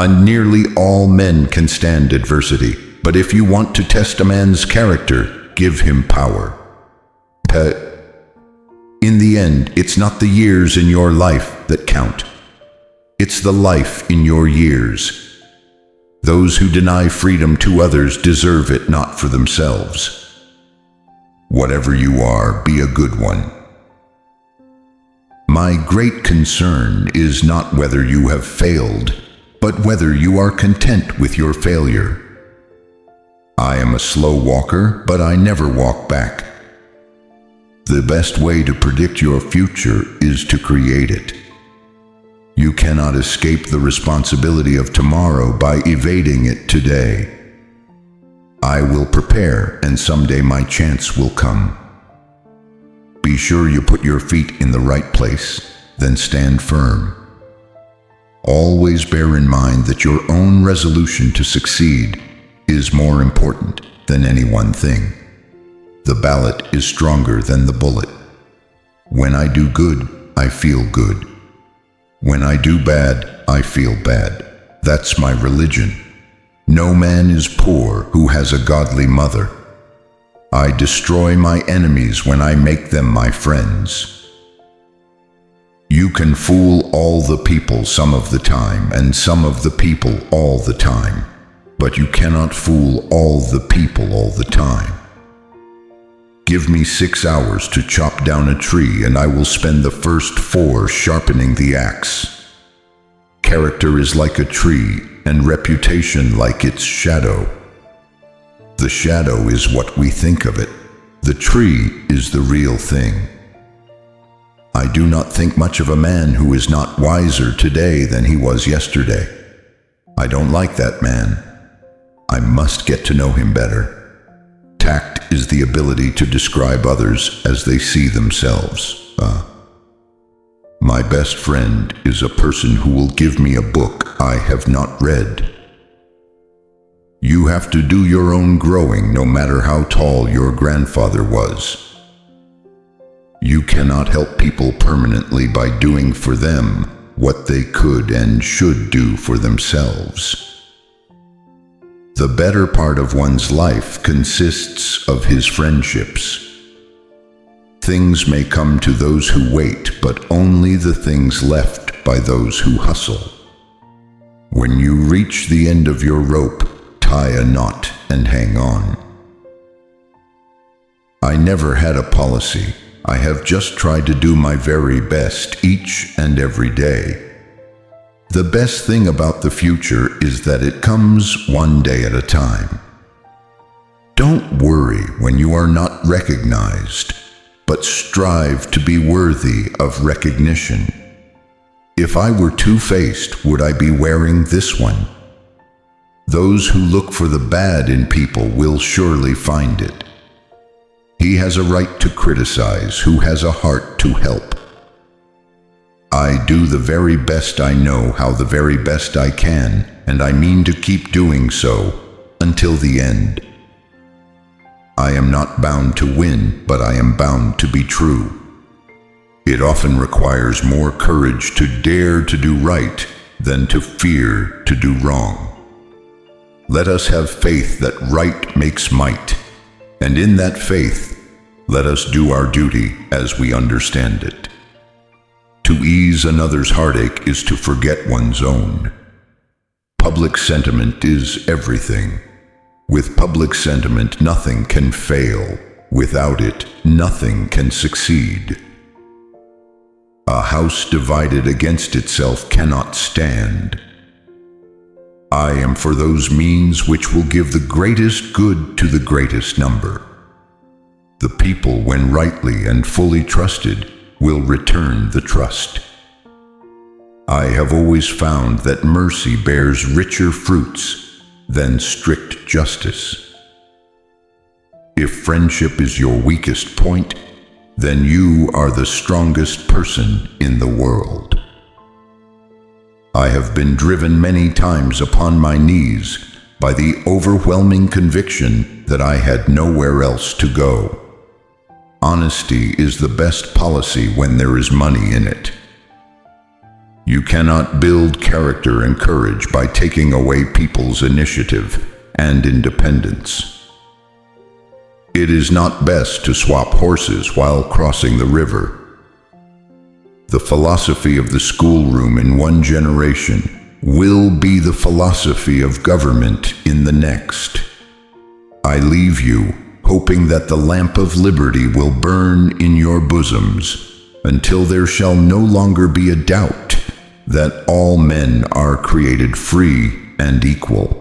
Nearly all men can stand adversity, but if you want to test a man's character, give him power. In the end, it's not the years in your life that count. It's the life in your years. Those who deny freedom to others deserve it not for themselves. Whatever you are, be a good one. My great concern is not whether you have failed, but whether you are content with your failure. I am a slow walker, but I never walk back. The best way to predict your future is to create it. You cannot escape the responsibility of tomorrow by evading it today. I will prepare, and someday my chance will come. Be sure you put your feet in the right place, then stand firm. Always bear in mind that your own resolution to succeed is more important than any one thing. The ballot is stronger than the bullet. When I do good, I feel good. When I do bad, I feel bad. That's my religion. No man is poor who has a godly mother. I destroy my enemies when I make them my friends. You can fool all the people some of the time, and some of the people all the time, but you cannot fool all the people all the time. Give me 6 hours to chop down a tree, and I will spend the first 4 sharpening the axe. Character is like a tree, and reputation like its shadow. The shadow is what we think of it. The tree is the real thing. I do not think much of a man who is not wiser today than he was yesterday. I don't like that man. I must get to know him better. Tact is the ability to describe others as they see themselves. My best friend is a person who will give me a book I have not read. You have to do your own growing, no matter how tall your grandfather was. You cannot help people permanently by doing for them what they could and should do for themselves. The better part of one's life consists of his friendships. Things may come to those who wait, but only the things left by those who hustle. When you reach the end of your rope, tie a knot and hang on. I never had a policy. I have just tried to do my very best each and every day. The best thing about the future is that it comes one day at a time. Don't worry when you are not recognized, but strive to be worthy of recognition. If I were two-faced, would I be wearing this one? Those who look for the bad in people will surely find it. He has a right to criticize who has a heart to help. I do the very best I know how the very best I can, and I mean to keep doing so until the end. I am not bound to win, but I am bound to be true. It often requires more courage to dare to do right than to fear to do wrong. Let us have faith that right makes might, and in that faith, let us do our duty as we understand it. To ease another's heartache is to forget one's own. Public sentiment is everything. With public sentiment, nothing can fail. Without it, nothing can succeed. A house divided against itself cannot stand. I am for those means which will give the greatest good to the greatest number. The people, when rightly and fully trusted, will return the trust. I have always found that mercy bears richer fruits than strict justice. If friendship is your weakest point, then you are the strongest person in the world. I have been driven many times upon my knees by the overwhelming conviction that I had nowhere else to go. Honesty is the best policy when there is money in it. You cannot build character and courage by taking away people's initiative and independence. It is not best to swap horses while crossing the river. The philosophy of the schoolroom in one generation will be the philosophy of government in the next. I leave you, hoping that the lamp of liberty will burn in your bosoms until there shall no longer be a doubt that all men are created free and equal.